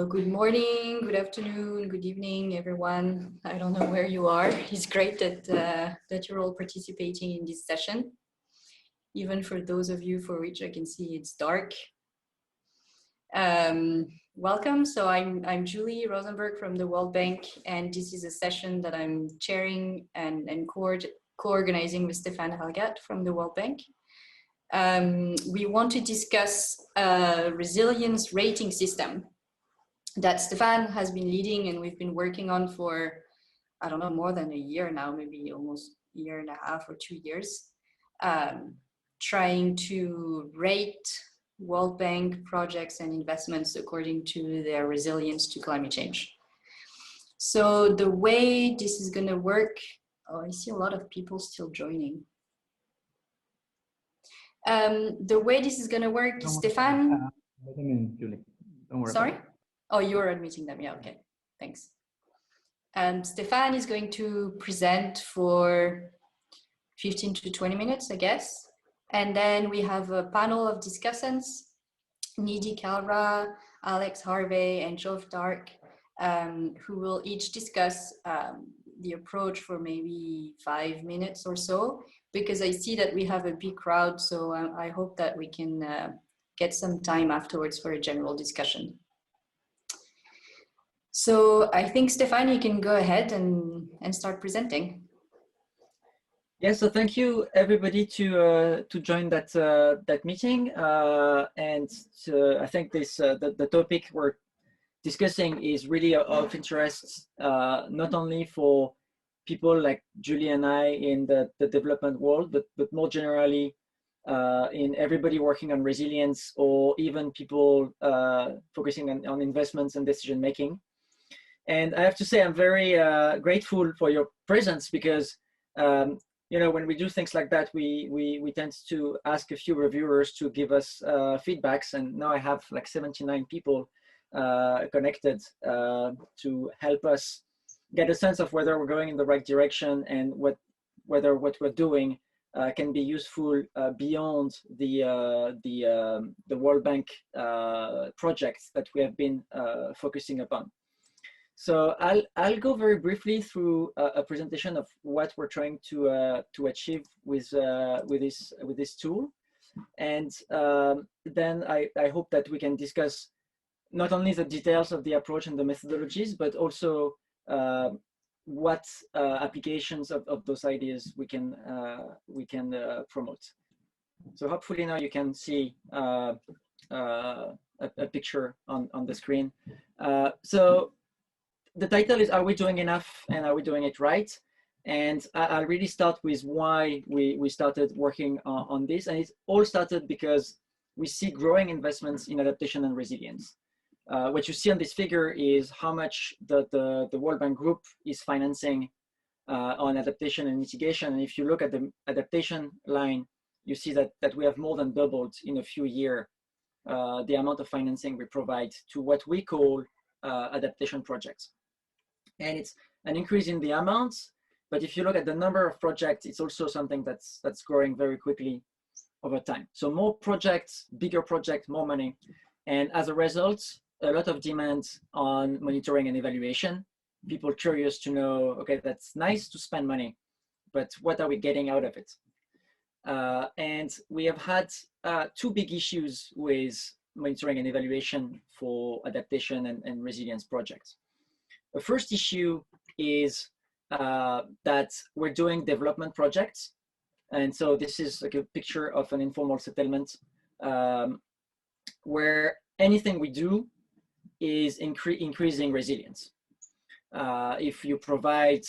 So good morning, good afternoon, good evening, everyone. I don't know where you are. It's great that you're all participating in this session. Even for those of you for which I can see it's dark. Welcome. So I'm Julie Rosenberg from the World Bank, and this is a session that I'm chairing and co-organizing with Stefan Halgat from the World Bank. We want to discuss a resilience rating system that Stefan has been leading and we've been working on for, I don't know, more than a year now, maybe almost a year and a half or 2 years, trying to rate World Bank projects and investments according to their resilience to climate change. So the way this is going to work, oh, I see a lot of people still joining. The way this is going to work, Stefan. Wait a minute, Julie. Don't worry. Sorry? Oh, you're admitting them. Yeah, okay. Thanks. Stefan is going to present for 15 to 20 minutes, I guess. And then we have a panel of discussants, Nidhi Kalra, Alex Harvey, and Jove Dark, who will each discuss the approach for maybe 5 minutes or so, because I see that we have a big crowd. So I hope that we can get some time afterwards for a general discussion. So I think, Stefan, you can go ahead and start presenting. Yeah, so thank you everybody to join that meeting, and I think this the topic we're discussing is really of interest, not only for people like Julie and I in the development world, but more generally in everybody working on resilience, or even people focusing on investments and decision making. And I have to say, I'm very grateful for your presence, because you know, when we do things like that, we tend to ask a few reviewers to give us feedbacks, and now I have like 79 people connected to help us get a sense of whether we're going in the right direction, and whether what we're doing can be useful beyond the World Bank projects that we have been focusing upon. So I'll go very briefly through a presentation of what we're trying to achieve with this tool, and then I hope that we can discuss not only the details of the approach and the methodologies, but also what applications of those ideas we can promote. So hopefully now you can see a picture on the screen. So the title is, Are we doing enough, and are we doing it right? And I'll really start with why we started working on this. And it all started because we see growing investments in adaptation and resilience. What you see on this figure is how much the World Bank Group is financing on adaptation and mitigation. And if you look at the adaptation line, you see that we have more than doubled in a few years the amount of financing we provide to what we call adaptation projects. And it's an increase in the amounts, but if you look at the number of projects, it's also something that's growing very quickly over time. So more projects, bigger projects, more money. And as a result, a lot of demand on monitoring and evaluation. People curious to know, okay, that's nice to spend money, but what are we getting out of it? And we have had two big issues with monitoring and evaluation for adaptation and resilience projects. The first issue is that we're doing development projects. And so this is like a picture of an informal settlement where anything we do is increasing resilience. If you provide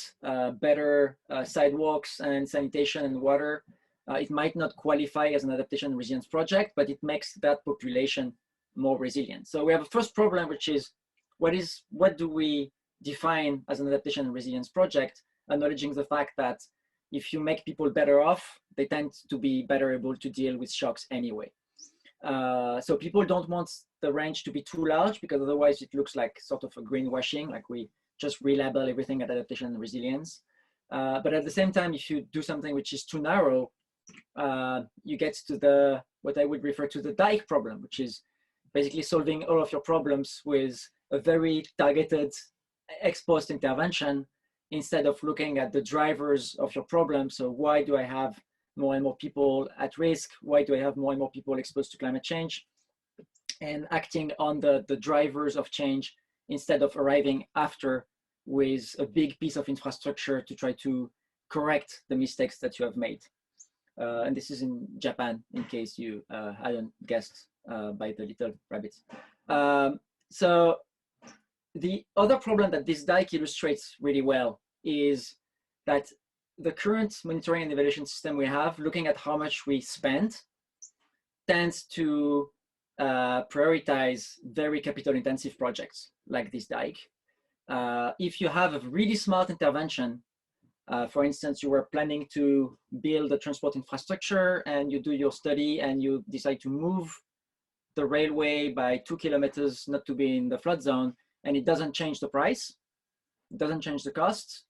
better sidewalks and sanitation and water, it might not qualify as an adaptation and resilience project, but it makes that population more resilient. So we have a first problem, which is what do we define as an adaptation and resilience project, acknowledging the fact that if you make people better off, they tend to be better able to deal with shocks anyway. So people don't want the range to be too large, because otherwise it looks like sort of a greenwashing, like we just relabel everything at adaptation and resilience. But at the same time, if you do something which is too narrow, you get to what I would refer to the dike problem, which is basically solving all of your problems with a very targeted ex-post intervention instead of looking at the drivers of your problem. So why do I have more and more people at risk? Why do I have more and more people exposed to climate change? And acting on the drivers of change instead of arriving after with a big piece of infrastructure to try to correct the mistakes that you have made. And this is in Japan, in case you hadn't guessed by the little rabbits. So the other problem that this dike illustrates really well is that the current monitoring and evaluation system we have, looking at how much we spend, tends to prioritize very capital intensive projects like this dike. If you have a really smart intervention, for instance, you were planning to build a transport infrastructure and you do your study and you decide to move the railway by 2 kilometers not to be in the flood zone, and it doesn't change the price, it doesn't change the cost,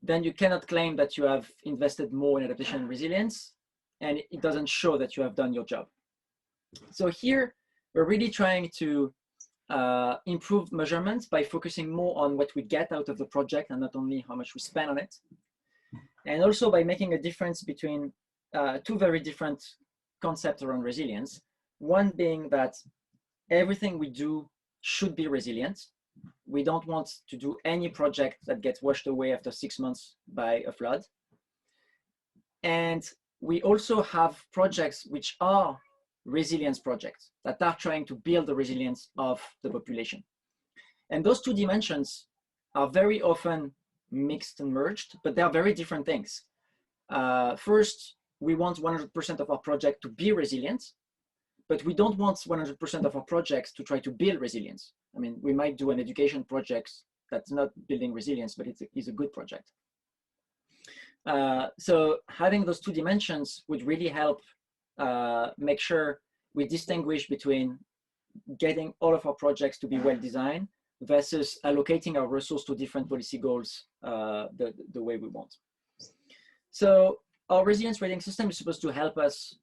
then you cannot claim that you have invested more in adaptation and resilience, and it doesn't show that you have done your job. So here, we're really trying to improve measurements by focusing more on what we get out of the project and not only how much we spend on it. And also by making a difference between two very different concepts around resilience. One being that everything we do should be resilient. We don't want to do any project that gets washed away after 6 months by a flood. And we also have projects which are resilience projects that are trying to build the resilience of the population. And those two dimensions are very often mixed and merged, but they are very different things. First, we want 100% of our project to be resilient, but we don't want 100% of our projects to try to build resilience. I mean, we might do an education project that's not building resilience, but it's a good project. So having those two dimensions would really help make sure we distinguish between getting all of our projects to be well designed versus allocating our resource to different policy goals the way we want. So our resilience rating system is supposed to help us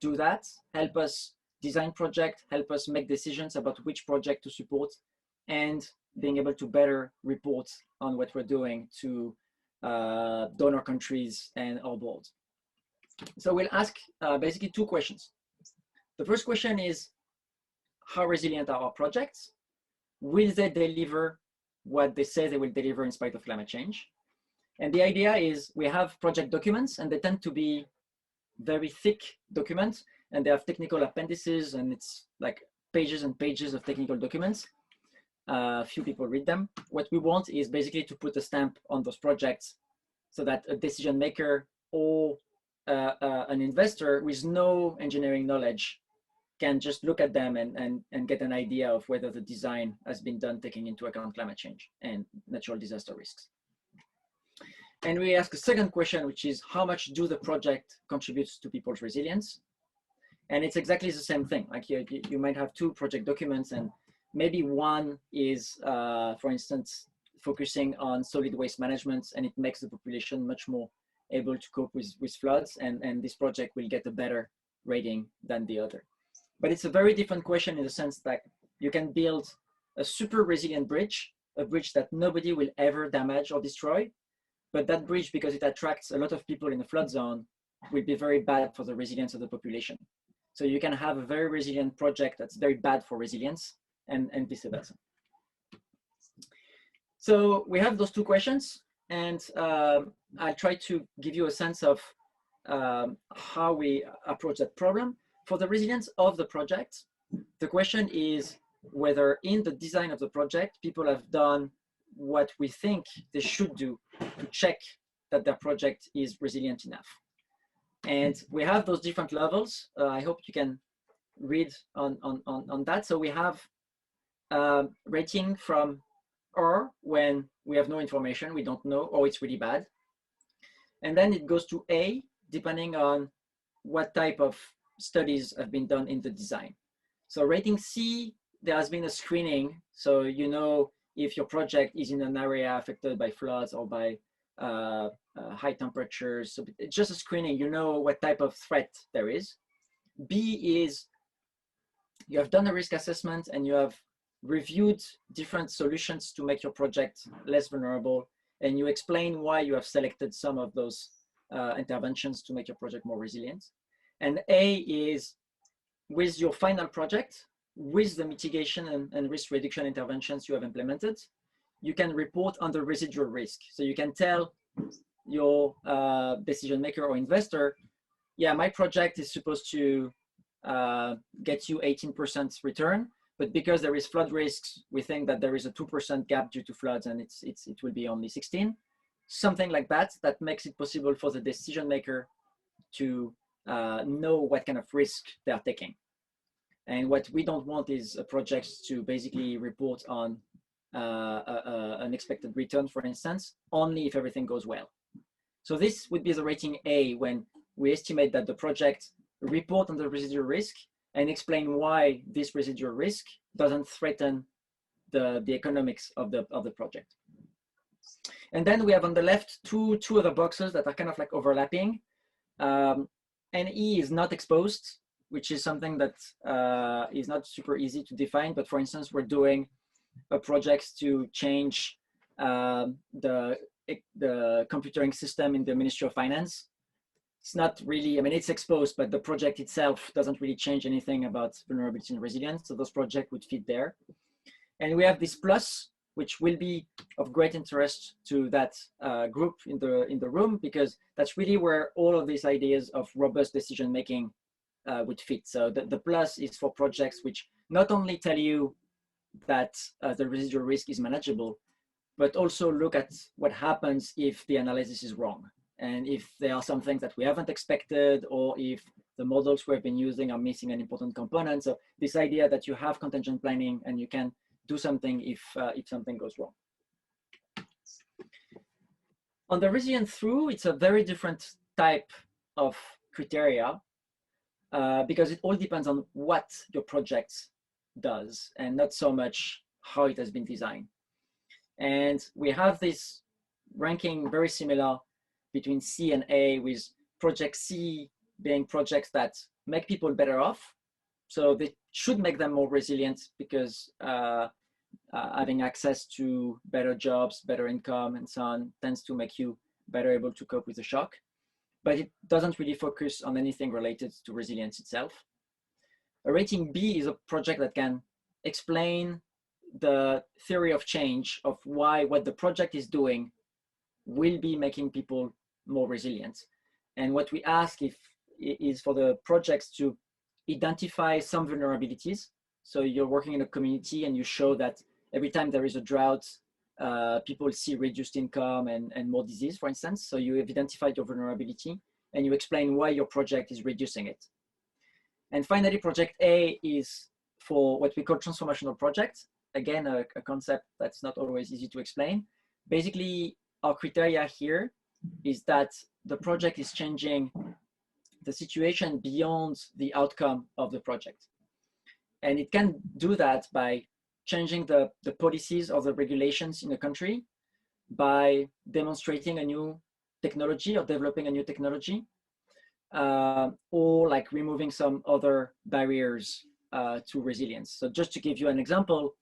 do that, help us design project, help us make decisions about which project to support, and being able to better report on what we're doing to donor countries and our board. So we'll ask basically two questions. The first question is, how resilient are our projects? Will they deliver what they say they will deliver in spite of climate change? And the idea is we have project documents, and they tend to be very thick documents, and they have technical appendices, and it's like pages and pages of technical documents. Few people read them. What we want is basically to put a stamp on those projects so that a decision maker or an investor with no engineering knowledge can just look at them and get an idea of whether the design has been done taking into account climate change and natural disaster risks. And we ask a second question, which is how much do the project contribute to people's resilience? And it's exactly the same thing. Like you might have two project documents, and maybe one is, for instance, focusing on solid waste management, and it makes the population much more able to cope with floods, and this project will get a better rating than the other. But it's a very different question in the sense that you can build a super resilient bridge, a bridge that nobody will ever damage or destroy, but that bridge, because it attracts a lot of people in the flood zone, will be very bad for the resilience of the population. So you can have a very resilient project that's very bad for resilience, and vice versa. So we have those two questions, and I'll try to give you a sense of how we approach that problem. For the resilience of the project, the question is whether in the design of the project, people have done what we think they should do to check that their project is resilient enough. And we have those different levels. I hope you can read on that. So we have rating from R when we have no information, we don't know, or it's really bad. And then it goes to A, depending on what type of studies have been done in the design. So rating C, there has been a screening. So you know if your project is in an area affected by floods or by high temperatures. So it's just a screening, you know what type of threat there is. B is you have done a risk assessment and you have reviewed different solutions to make your project less vulnerable, and you explain why you have selected some of those interventions to make your project more resilient. And A is with your final project, with the mitigation and risk reduction interventions you have implemented, you can report on the residual risk. So you can tell your decision maker or investor, yeah, my project is supposed to get you 18% return, but because there is flood risks, we think that there is a 2% gap due to floods, and it will be only 16. Something like that, that makes it possible for the decision maker to know what kind of risk they are taking. And what we don't want is projects to basically report on an expected return, for instance, only if everything goes well. So this would be the rating A when we estimate that the project report on the residual risk and explain why this residual risk doesn't threaten the economics of the project. And then we have on the left two other boxes that are kind of like overlapping. And E is not exposed, which is something that is not super easy to define. But for instance, we're doing a project to change the computing system in the Ministry of Finance. It's not really, I mean, it's exposed, but the project itself doesn't really change anything about vulnerability and resilience. So those projects would fit there. And we have this plus, which will be of great interest to that group in the room, because that's really where all of these ideas of robust decision making would fit. So the plus is for projects which not only tell you that the residual risk is manageable, but also look at what happens if the analysis is wrong, and if there are some things that we haven't expected, or if the models we've been using are missing an important component. So this idea that you have contingent planning and you can do something if something goes wrong. On the resilient through, it's a very different type of criteria because it all depends on what your project does and not so much how it has been designed. And we have this ranking very similar between C and A, with project C being projects that make people better off. So they should make them more resilient because having access to better jobs, better income, and so on tends to make you better able to cope with the shock. But it doesn't really focus on anything related to resilience itself. A rating B is a project that can explain the theory of change of why what the project is doing will be making people more resilient. And what we ask is for the projects to identify some vulnerabilities. So you're working in a community and you show that every time there is a drought, people see reduced income and more disease, for instance. So you have identified your vulnerability and you explain why your project is reducing it. And finally, project A is for what we call transformational projects. Again, a concept that's not always easy to explain. Basically, our criteria here is that the project is changing the situation beyond the outcome of the project. And it can do that by changing the policies or the regulations in a country, by demonstrating a new technology or developing a new technology, or like removing some other barriers to resilience. So just to give you an example,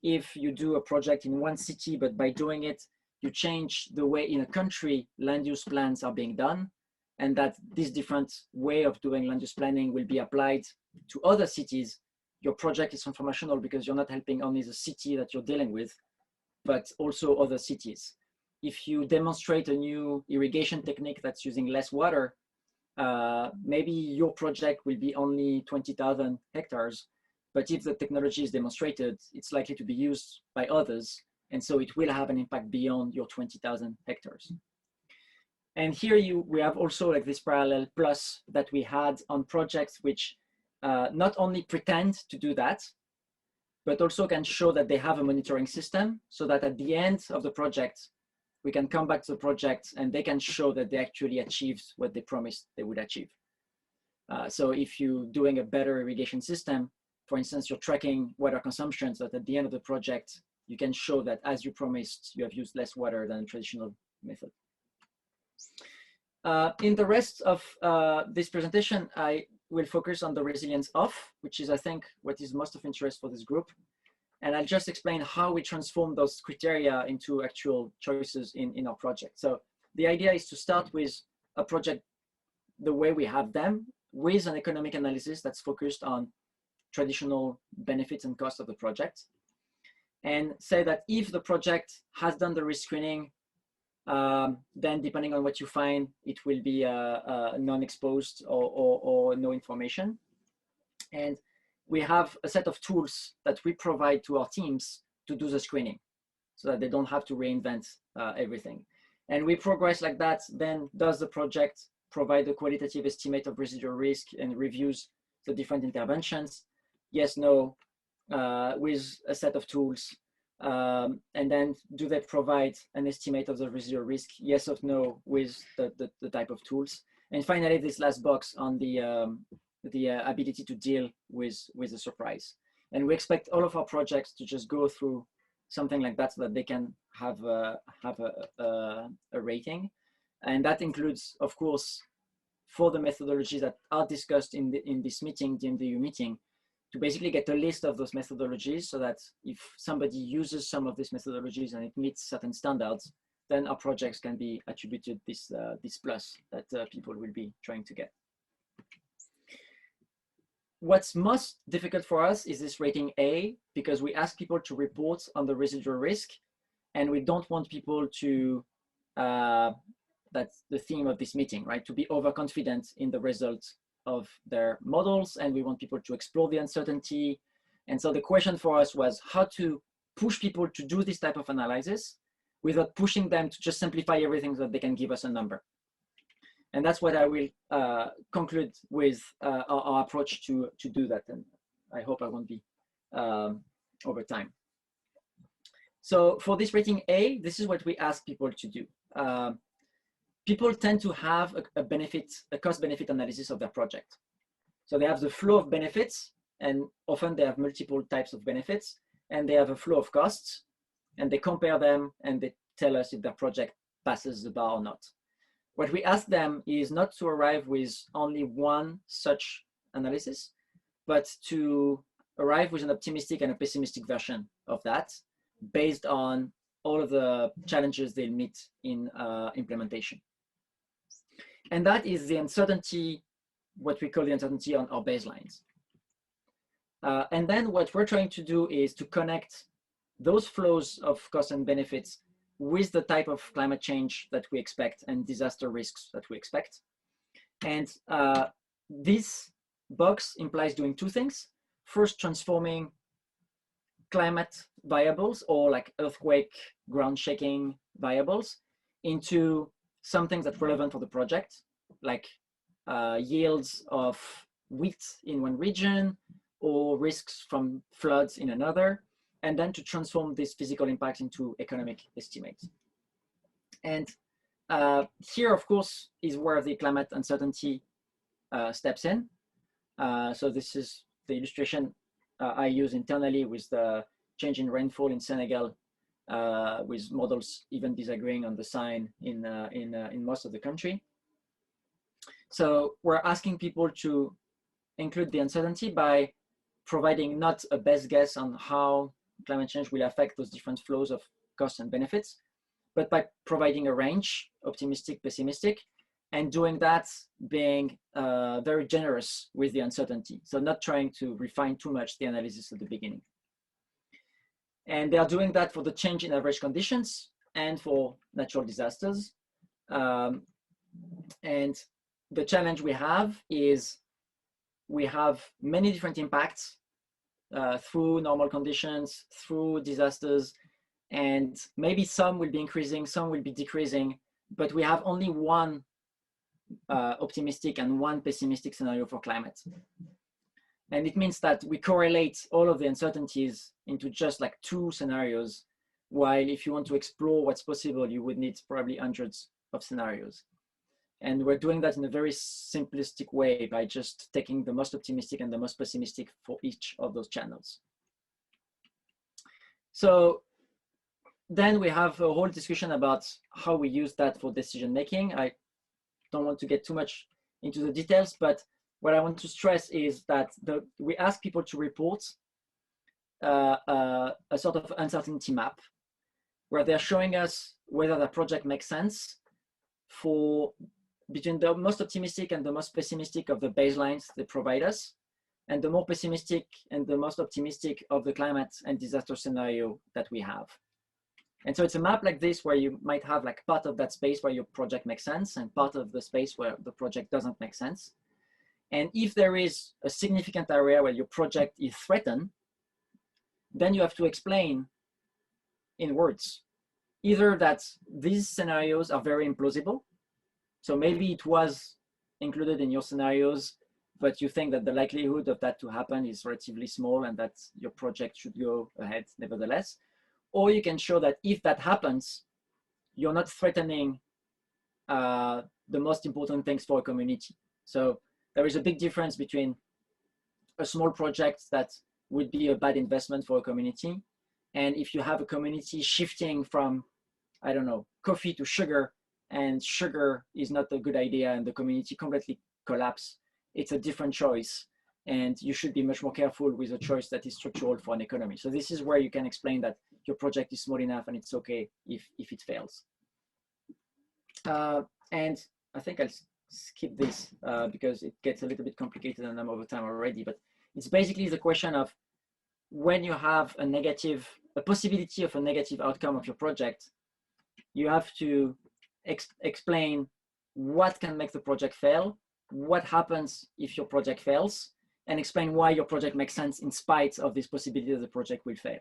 if you do a project in one city, but by doing it, you change the way in a country land use plans are being done, and that this different way of doing land use planning will be applied to other cities, your project is transformational because you're not helping only the city that you're dealing with, but also other cities. If you demonstrate a new irrigation technique that's using less water, maybe your project will be only 20,000 hectares, but if the technology is demonstrated, it's likely to be used by others, and so it will have an impact beyond your 20,000 hectares. And here we have also like this parallel plus that we had on projects which not only pretend to do that, but also can show that they have a monitoring system, so that at the end of the project, we can come back to the project and they can show that they actually achieved what they promised they would achieve. So if you're doing a better irrigation system, for instance, you're tracking water consumption, so that at the end of the project, you can show that as you promised, you have used less water than a traditional method. In the rest of this presentation, I will focus on the resilience of, which is, I think, what is most of interest for this group. And I'll just explain how we transform those criteria into actual choices in our project. So the idea is to start with a project the way we have them, with an economic analysis that's focused on traditional benefits and costs of the project, and say that if the project has done the risk screening, then depending on what you find, it will be non-exposed or no information. And we have a set of tools that we provide to our teams to do the screening so that they don't have to reinvent everything. And we progress like that. Then does the project provide a qualitative estimate of residual risk and reviews the different interventions? Yes, no, with a set of tools. And then do they provide an estimate of the residual risk? Yes or no, with the type of tools. And finally, this last box on the ability to deal with a surprise. And we expect all of our projects to just go through something like that so that they can have a rating. And that includes, of course, for the methodologies that are discussed in this meeting, the MDU meeting, to basically get a list of those methodologies so that if somebody uses some of these methodologies and it meets certain standards, then our projects can be attributed this plus that people will be trying to get. What's most difficult for us is this rating A, because we ask people to report on the residual risk, and we don't want people to, that's the theme of this meeting, right? To be overconfident in the results of their models, and we want people to explore the uncertainty. And so the question for us was how to push people to do this type of analysis without pushing them to just simplify everything so that they can give us a number. And that's what I will conclude with our approach to do that. And I hope I won't be over time. So for this rating A, this is what we ask people to do. People tend to have a cost-benefit analysis of their project. So they have the flow of benefits, and often they have multiple types of benefits, and they have a flow of costs, and they compare them, and they tell us if their project passes the bar or not. What we ask them is not to arrive with only one such analysis, but to arrive with an optimistic and a pessimistic version of that based on all of the challenges they'll meet in implementation. And that is the uncertainty, what we call the uncertainty on our baselines. And then what we're trying to do is to connect those flows of costs and benefits with the type of climate change that we expect and disaster risks that we expect. And this box implies doing two things. First, transforming climate variables or like earthquake, ground shaking variables into something that's relevant for the project, like yields of wheat in one region or risks from floods in another, and then to transform this physical impact into economic estimates. And here, of course, is where the climate uncertainty steps in. So this is the illustration I use internally with the change in rainfall in Senegal, with models even disagreeing on the sign in most of the country. So we're asking people to include the uncertainty by providing not a best guess on how climate change will affect those different flows of costs and benefits, but by providing a range, optimistic, pessimistic, and doing that being very generous with the uncertainty. So not trying to refine too much the analysis at the beginning. And they are doing that for the change in average conditions and for natural disasters. And the challenge we have is we have many different impacts through normal conditions, through disasters, and maybe some will be increasing, some will be decreasing, but we have only one optimistic and one pessimistic scenario for climate. And it means that we correlate all of the uncertainties into just like two scenarios, while if you want to explore what's possible, you would need probably hundreds of scenarios. And we're doing that in a very simplistic way by just taking the most optimistic and the most pessimistic for each of those channels. So then we have a whole discussion about how we use that for decision making. I don't want to get too much into the details, but what I want to stress is that we ask people to report a sort of uncertainty map where they're showing us whether the project makes sense for between the most optimistic and the most pessimistic of the baselines they provide us, and the more pessimistic and the most optimistic of the climate and disaster scenario that we have. And so it's a map like this where you might have like part of that space where your project makes sense and part of the space where the project doesn't make sense. And if there is a significant area where your project is threatened, then you have to explain in words, either that these scenarios are very implausible. So maybe it was included in your scenarios, but you think that the likelihood of that to happen is relatively small and that your project should go ahead nevertheless. Or you can show that if that happens, you're not threatening the most important things for a community. So there is a big difference between a small project that would be a bad investment for a community, and if you have a community shifting from, I don't know, coffee to sugar, and sugar is not a good idea and the community completely collapse, it's a different choice. And you should be much more careful with a choice that is structural for an economy. So this is where you can explain that your project is small enough and it's okay if it fails. And I think I'll skip this because it gets a little bit complicated and I'm over time already, but it's basically the question of when you have a possibility of a negative outcome of your project, you have to explain what can make the project fail, what happens if your project fails, and explain why your project makes sense in spite of this possibility that the project will fail.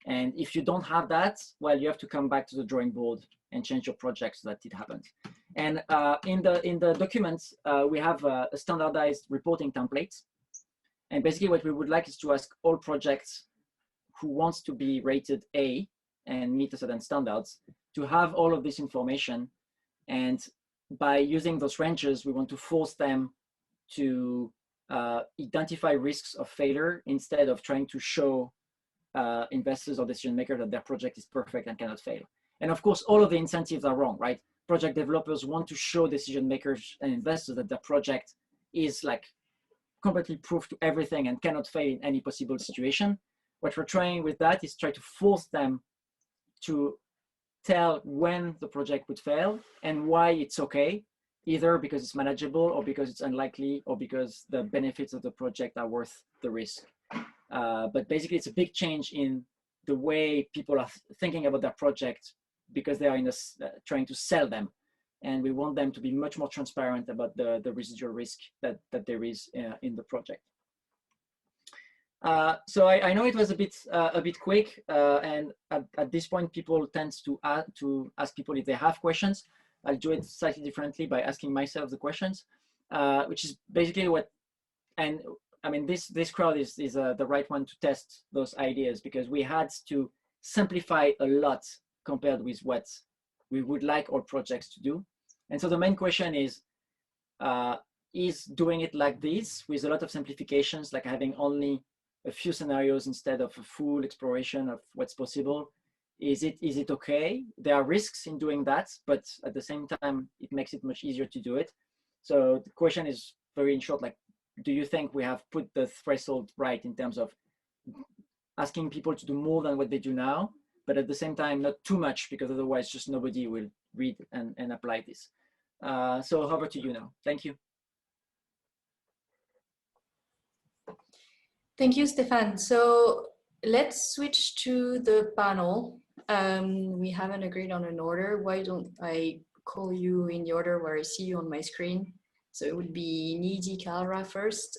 And if you don't have that, well, you have to come back to the drawing board and change your project so that it happens. And in the documents, we have a standardized reporting template. And basically what we would like is to ask all projects who wants to be rated A and meet a certain standards to have all of this information. And by using those ranges, we want to force them to identify risks of failure instead of trying to show investors or decision makers that their project is perfect and cannot fail. And of course, all of the incentives are wrong, right? Project developers want to show decision makers and investors that their project is like completely proof to everything and cannot fail in any possible situation. What we're trying with that is try to force them to tell when the project would fail and why it's okay, either because it's manageable or because it's unlikely or because the benefits of the project are worth the risk. But basically it's a big change in the way people are thinking about their project because they are trying to sell them. And we want them to be much more transparent about the residual risk that there is in the project. So I know it was a bit quick, and at this point, people tend to ask people if they have questions. I'll do it slightly differently by asking myself the questions, which is basically what. And I mean, this crowd is the right one to test those ideas because we had to simplify a lot compared with what we would like all projects to do. And so the main question is doing it like this with a lot of simplifications, like having only a few scenarios instead of a full exploration of what's possible. Is it okay? There are risks in doing that, but at the same time, it makes it much easier to do it. So the question is very in short, like, do you think we have put the threshold right in terms of asking people to do more than what they do now, but at the same time, not too much, because otherwise just nobody will read and apply this. So over to you now. Thank you. Thank you, Stéphane. So let's switch to the panel. We haven't agreed on an order. Why don't I call you in the order where I see you on my screen? So it would be Nidhi Kalra first,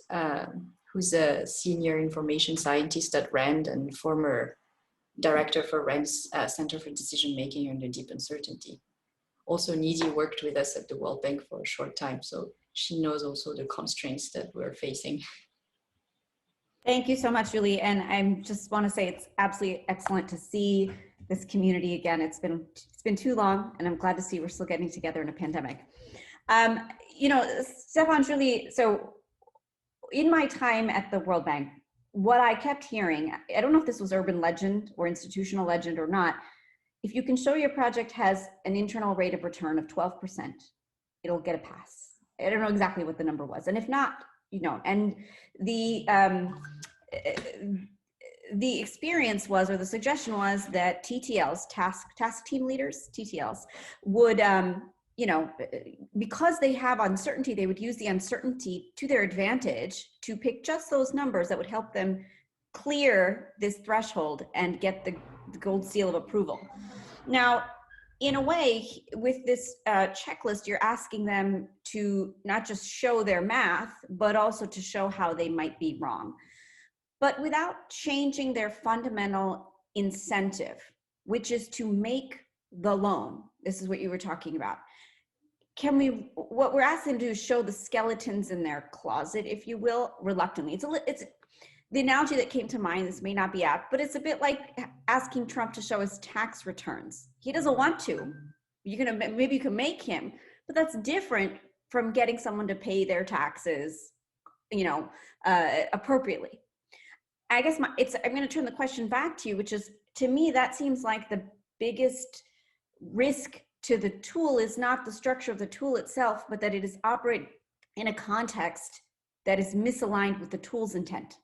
who's a senior information scientist at RAND and former director for RAND's Center for Decision Making Under Deep Uncertainty. Also, Nidhi worked with us at the World Bank for a short time, so she knows also the constraints that we're facing. Thank you so much, Julie. And I just want to say it's absolutely excellent to see this community again. It's been too long, and I'm glad to see we're still getting together in a pandemic. You know, Stéphane, Julie, so in my time at the World Bank, what I kept hearing, I don't know if this was urban legend or institutional legend or not, if you can show your project has an internal rate of return of 12%, it'll get a pass. I don't know exactly what the number was. And if not, you know, and the experience was, or the suggestion was, that TTLs, task team leaders, TTLs, would, you know, because they have uncertainty, they would use the uncertainty to their advantage to pick just those numbers that would help them clear this threshold and get the gold seal of approval. Now, in a way, with this checklist, you're asking them to not just show their math, but also to show how they might be wrong, but without changing their fundamental incentive, which is to make the loan. This is what you were talking about. What we're asking them to do is show the skeletons in their closet, if you will, reluctantly. It's the analogy that came to mind, this may not be apt, but it's a bit like asking Trump to show his tax returns. He doesn't want to. Maybe you can make him, but that's different from getting someone to pay their taxes, you know, appropriately. I guess I'm going to turn the question back to you, which is, to me, that seems like the biggest risk to the tool is not the structure of the tool itself, but that it is operate in a context that is misaligned with the tool's intent.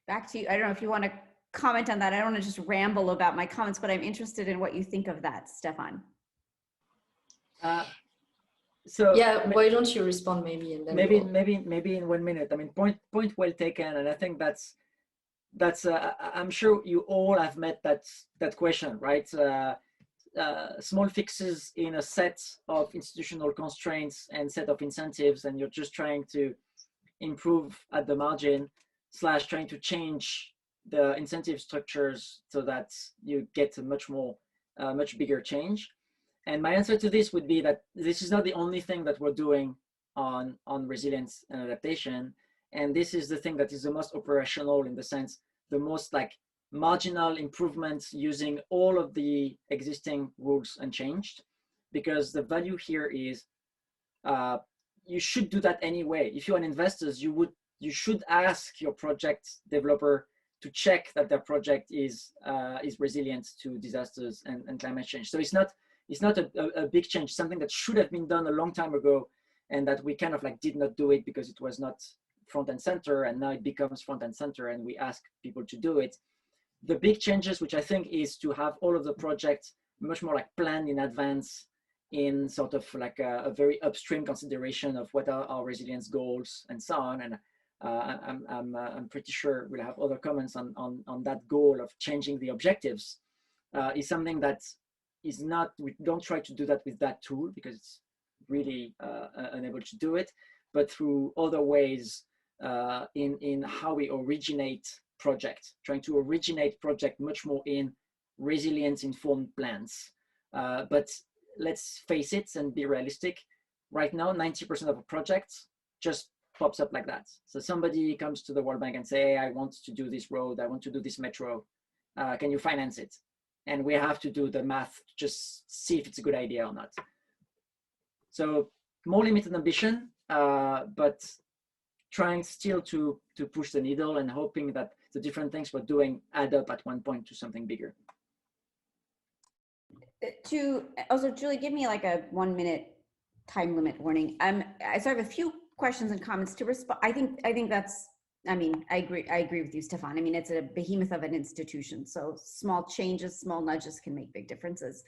Back to you. I don't know if you want to comment on that. I don't want to just ramble about my comments, but I'm interested in what you think of that, Stefan. So yeah, why don't you respond maybe, and then maybe in 1 minute. I mean, point well taken, and I think that's I'm sure you all have met that question, right? Small fixes in a set of institutional constraints and set of incentives, and you're just trying to improve at the margin, / trying to change the incentive structures so that you get a much bigger change. And my answer to this would be that this is not the only thing that we're doing on resilience and adaptation. And this is the thing that is the most operational, in the sense, the most like marginal improvements using all of the existing rules unchanged, because the value here is you should do that anyway. If you're an investor, you should ask your project developer to check that their project is resilient to disasters and climate change. So it's not a big change, something that should have been done a long time ago, and that we kind of like did not do it because it was not front and center, and now it becomes front and center and we ask people to do it. The big changes, which I think is to have all of the projects much more like planned in advance, in sort of like a very upstream consideration of what are our resilience goals and so on. And I'm pretty sure we'll have other comments on that goal of changing the objectives, is something that is not, we don't try to do that with that tool because it's really unable to do it, but through other ways in how we originate projects, trying to originate project much more in resilience informed plans. But let's face it and be realistic. Right now, 90% of a project just pops up like that. So somebody comes to the World Bank and say, hey, I want to do this road, I want to do this metro, can you finance it? And we have to do the math to just see if it's a good idea or not. So more limited ambition, but trying still to push the needle and hoping that the different things we're doing add up at one point to something bigger. Also, Julie, give me like a 1 minute time limit warning. So I have a few questions and comments to respond. I think that's, I mean, I agree with you, Stefan. I mean, it's a behemoth of an institution. So small changes, small nudges can make big differences.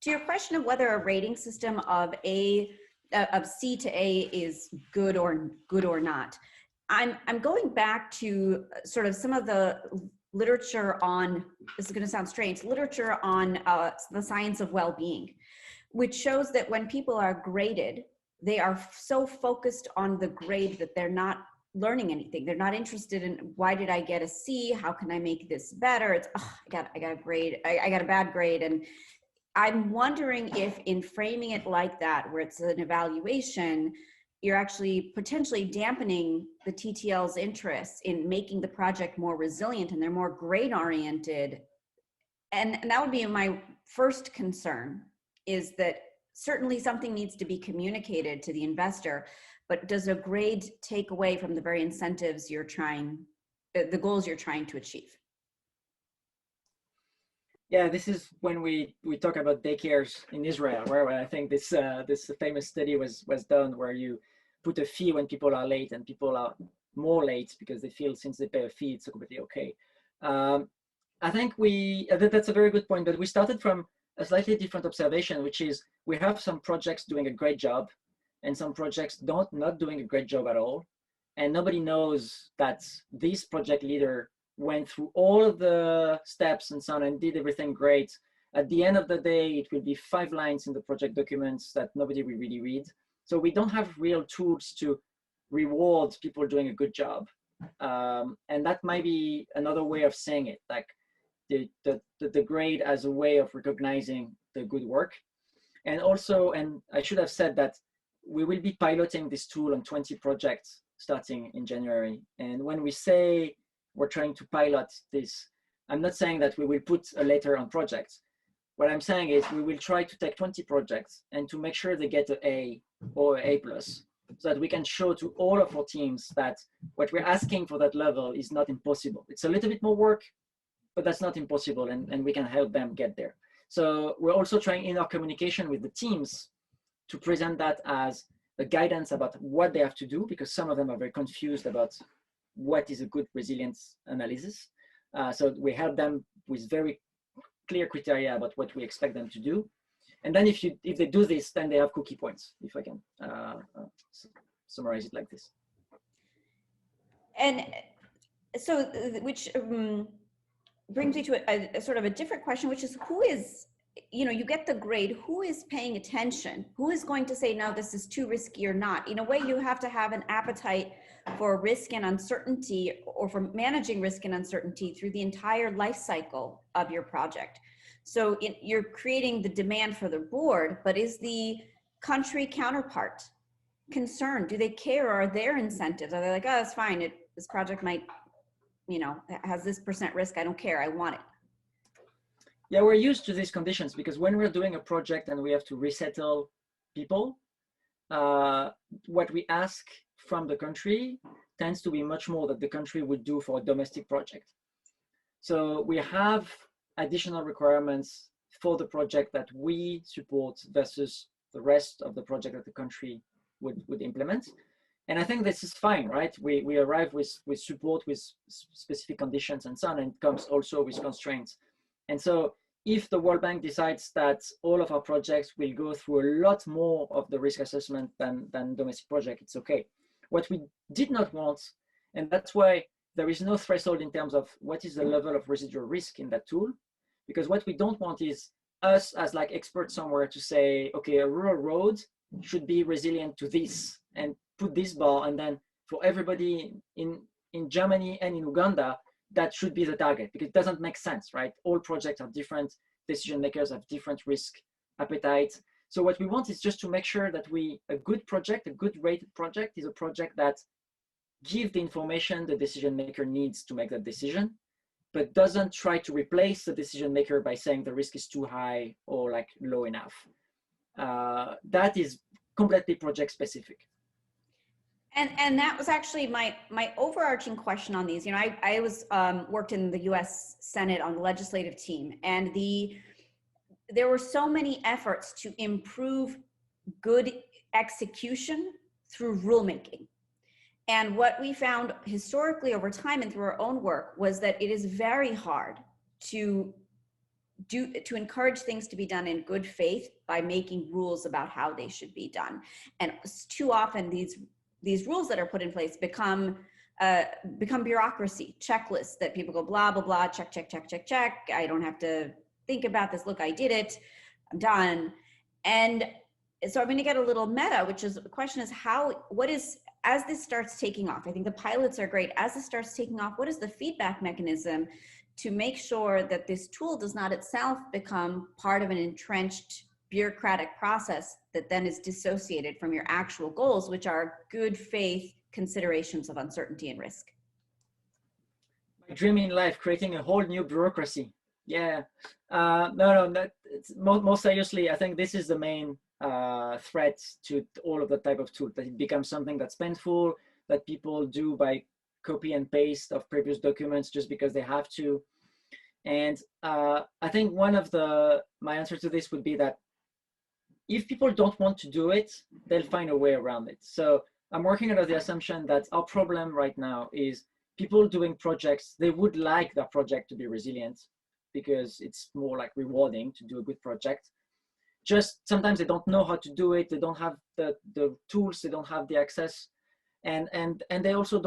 To your question of whether a rating system of C to A is good or not, I'm going back to sort of some of the literature on, this is going to sound strange, literature on the science of well-being, which shows that when people are graded, they are so focused on the grade that they're not learning anything. They're not interested in, why did I get a C? How can I make this better? It's, oh, I got a grade. I got a bad grade. And I'm wondering if in framing it like that, where it's an evaluation, you're actually potentially dampening the TTL's interest in making the project more resilient, and they're more grade oriented. And that would be my first concern, is that certainly something needs to be communicated to the investor, but does a grade take away from the very incentives you're trying, the goals you're trying to achieve? Yeah, this is when we talk about daycares in Israel, where I think this famous study was done, where you put a fee when people are late and people are more late because they feel since they pay a fee, it's completely okay. I think that's a very good point, but we started from a slightly different observation, which is we have some projects doing a great job and some projects not doing a great job at all. And nobody knows that this project leader went through all of the steps and so on and did everything great. At the end of the day, it will be 5 lines in the project documents that nobody will really read. So we don't have real tools to reward people doing a good job. And that might be another way of saying it, like the grade as a way of recognizing the good work. And also, and I should have said that we will be piloting this tool on 20 projects starting in January. And when we say we're trying to pilot this, I'm not saying that we will put a letter on projects. What I'm saying is we will try to take 20 projects and to make sure they get an A or A+, so that we can show to all of our teams that what we're asking for that level is not impossible. It's a little bit more work, but that's not impossible, and we can help them get there. So we're also trying in our communication with the teams to present that as a guidance about what they have to do, because some of them are very confused about what is a good resilience analysis. So we help them with very clear criteria about what we expect them to do. And then if they do this, then they have cookie points, if I can summarize it like this. And so, which brings me to a sort of a different question, which is who is, you get the grade, who is paying attention? Who is going to say, no, this is too risky or not? In a way, you have to have an appetite for risk and uncertainty, or for managing risk and uncertainty through the entire life cycle of your project. So you're creating the demand for the board, but is the country counterpart concerned? Do they care? Or are there incentives? Are they like, oh, it's fine. This project might, has this % risk. I don't care. I want it. Yeah, we're used to these conditions because when we're doing a project and we have to resettle people, what we ask from the country tends to be much more than the country would do for a domestic project. So we have additional requirements for the project that we support versus the rest of the project that the country would implement. And I think this is fine, right? We arrive with support with specific conditions and so on, and it comes also with constraints. And so if the World Bank decides that all of our projects will go through a lot more of the risk assessment than domestic project, it's okay. What we did not want, and that's why there is no threshold in terms of what is the level of residual risk in that tool, because what we don't want is us as like experts somewhere to say, okay, a rural road should be resilient to this and put this bar, and then for everybody in Germany and in Uganda, that should be the target, because it doesn't make sense, right? All projects are different, decision makers have different risk appetite. So what we want is just to make sure that a good project, a good rated project, is a project that gives the information the decision maker needs to make that decision, but doesn't try to replace the decision maker by saying the risk is too high or like low enough. That is completely project specific. And that was actually my overarching question on these. I was worked in the U.S. Senate on the legislative team, and there were so many efforts to improve good execution through rulemaking. And what we found historically over time and through our own work was that it is very hard to encourage things to be done in good faith by making rules about how they should be done. And too often these rules that are put in place become bureaucracy, checklists that people go blah, blah, blah, check, check, check, check, check. I don't have to think about this. Look, I did it. I'm done. And so I'm going to get a little meta, which is the question is as this starts taking off, I think the pilots are great. As this starts taking off, what is the feedback mechanism to make sure that this tool does not itself become part of an entrenched bureaucratic process that then is dissociated from your actual goals, which are good faith considerations of uncertainty and risk? My dream in life, creating a whole new bureaucracy. Yeah, no, more seriously, I think this is the main threat to all of the type of tool, that it becomes something that's painful, that people do by copy and paste of previous documents just because they have to. And I think my answer to this would be that if people don't want to do it, they'll find a way around it. So I'm working under the assumption that our problem right now is people doing projects, they would like their project to be resilient because it's more like rewarding to do a good project. Just sometimes they don't know how to do it, they don't have the tools, they don't have the access, and they also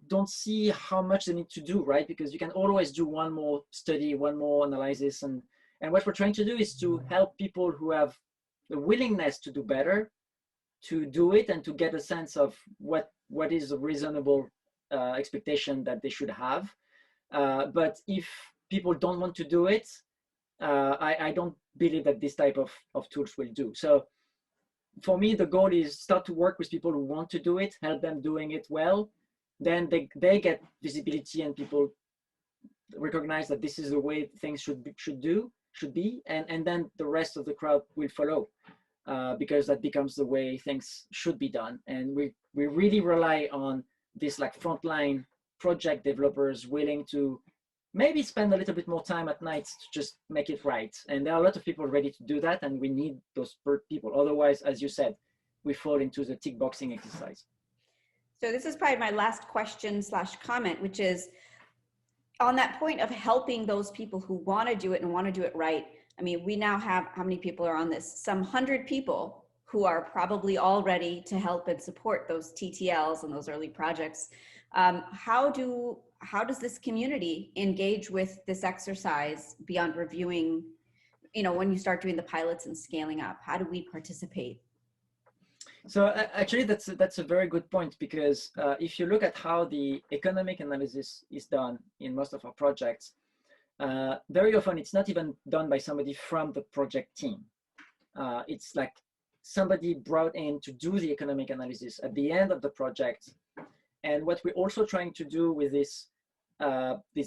don't see how much they need to do, right? Because you can always do one more study, one more analysis, and what we're trying to do is to help people who have the willingness to do better to do it and to get a sense of what is a reasonable expectation that they should have. But if people don't want to do it, I don't believe that this type of tools will do. So for me, the goal is start to work with people who want to do it, help them doing it well. Then they get visibility and people recognize that this is the way things should be, and then the rest of the crowd will follow. Because that becomes the way things should be done. And we really rely on this like frontline project developers willing to maybe spend a little bit more time at night to just make it right. And there are a lot of people ready to do that, and we need those people. Otherwise, as you said, we fall into the tick boxing exercise. So this is probably my last question / comment, which is on that point of helping those people who want to do it and want to do it right. I mean, we now have, how many people are on this? Some 100 people who are probably all ready to help and support those TTLs and those early projects. How does this community engage with this exercise beyond reviewing, when you start doing the pilots and scaling up? How do we participate? So actually, that's a very good point, because if you look at how the economic analysis is done in most of our projects, very often it's not even done by somebody from the project team. It's like somebody brought in to do the economic analysis at the end of the project. And what we're also trying to do with this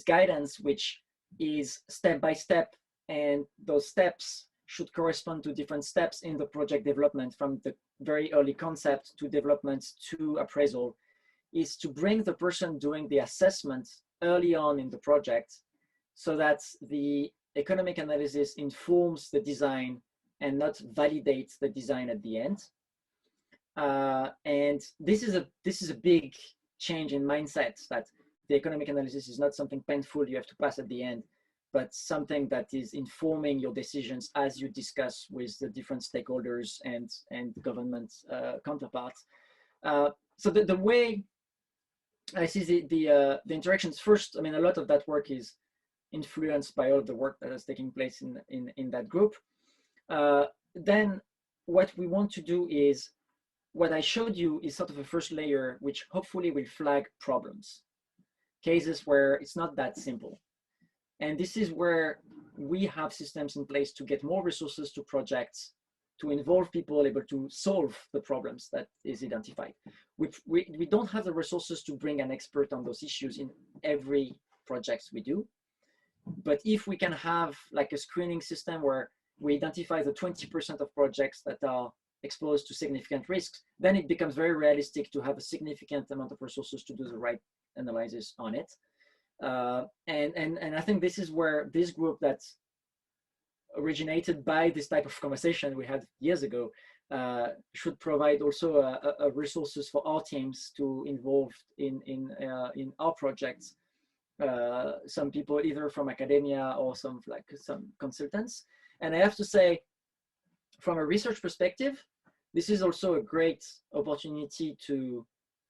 guidance, which is step by step, and those steps should correspond to different steps in the project development, from the very early concept to development to appraisal, is to bring the person doing the assessment early on in the project, so that the economic analysis informs the design and not validates the design at the end. And this is a big change in mindset, that the economic analysis is not something painful you have to pass at the end, but something that is informing your decisions as you discuss with the different stakeholders and government counterparts. So the way I see the interactions, first, I mean, a lot of that work is influenced by all the work that is taking place in that group. Then what we want to do is, what I showed you is sort of a first layer, which hopefully will flag problems, cases where it's not that simple. And this is where we have systems in place to get more resources to projects, to involve people able to solve the problems that is identified. We don't have the resources to bring an expert on those issues in every project we do. But if we can have like a screening system where we identify the 20% of projects that are exposed to significant risks, then it becomes very realistic to have a significant amount of resources to do the right analysis on it. And I think this is where this group that's originated by this type of conversation we had years ago should provide also a resources for our teams to involve in our projects. Some people either from academia or some consultants. And I have to say, from a research perspective, this is also a great opportunity to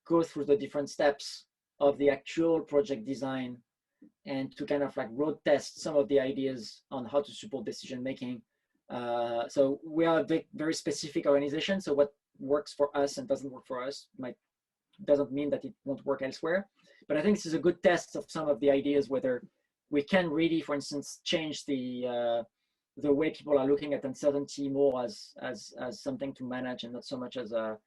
go through the different steps of the actual project design and to kind of like road test some of the ideas on how to support decision making. So we are a very specific organization. So what works for us and doesn't work for us doesn't mean that it won't work elsewhere. But I think this is a good test of some of the ideas, whether we can really, for instance, change the way people are looking at uncertainty more as something to manage and not so much as a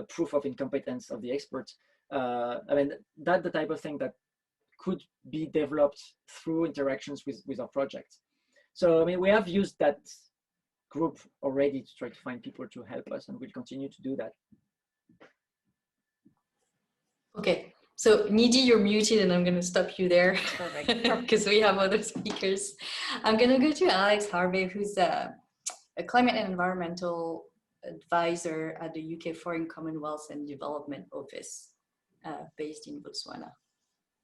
proof of incompetence of the experts. I mean, that's the type of thing that could be developed through interactions with our projects. So, I mean, we have used that group already to try to find people to help us, and we'll continue to do that. Okay, so Nidhi, you're muted, and I'm going to stop you there because we have other speakers. I'm going to go to Alex Harvey, who's a climate and environmental advisor at the UK Foreign Commonwealth and Development Office based in Botswana.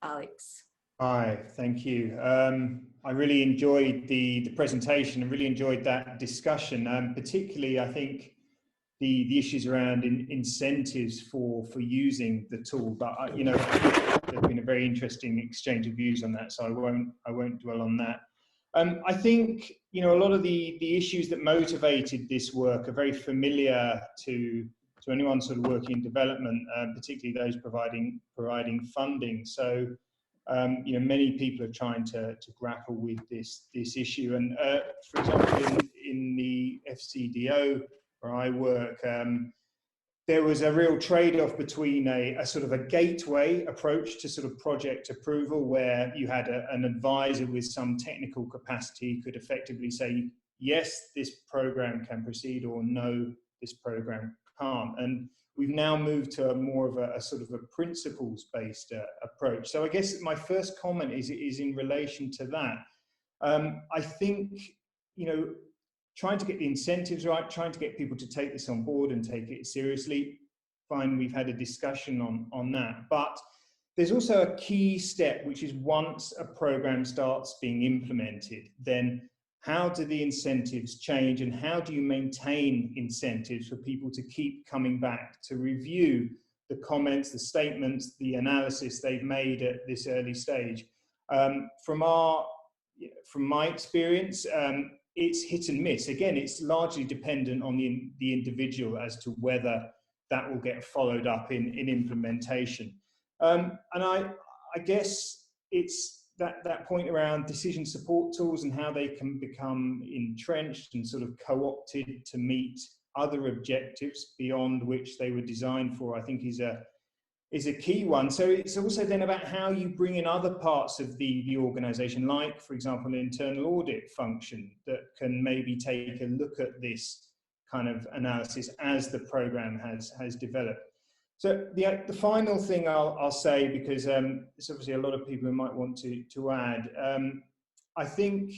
Alex. Hi, thank you. I really enjoyed the presentation and really enjoyed that discussion. Particularly, I think the issues around incentives for using the tool. But you know, there's been a very interesting exchange of views on that, so I won't dwell on that. I think, you know, a lot of the issues that motivated this work are very familiar to anyone sort of working in development, particularly those providing funding. So, you know, many people are trying to grapple with this issue. And for example, in the FCDO where I work, there was a real trade-off between a sort of a gateway approach to sort of project approval, where you had an advisor with some technical capacity could effectively say, yes, this program can proceed, or no, this program can't. And we've now moved to more of a sort of a principles-based approach. So I guess my first comment is in relation to that. I think, you know, trying to get the incentives right, trying to get people to take this on board and take it seriously. Fine, we've had a discussion on that. But there's also a key step, which is once a program starts being implemented, then how do the incentives change, and how do you maintain incentives for people to keep coming back to review the comments, the statements, the analysis they've made at this early stage? From my experience, it's hit and miss. Again, it's largely dependent on the individual as to whether that will get followed up in implementation. And I guess it's that point around decision support tools and how they can become entrenched and sort of co-opted to meet other objectives beyond which they were designed for, I think is a key one. So it's also then about how you bring in other parts of the organization, like, for example, an internal audit function that can maybe take a look at this kind of analysis as the program has developed. So the final thing I'll say, because there's obviously a lot of people who might want to add, I think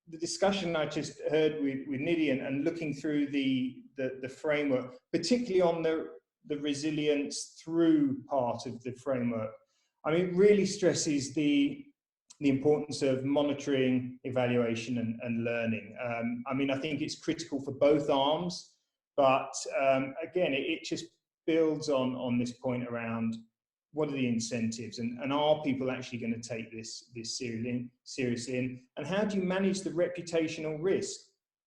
the discussion I just heard with Nidhi and looking through the framework, particularly on the resilience through part of the framework, I mean, it really stresses the importance of monitoring, evaluation and learning. I mean, I think it's critical for both arms, but again, it just builds on this point around what are the incentives, and are people actually going to take this seriously, and how do you manage the reputational risk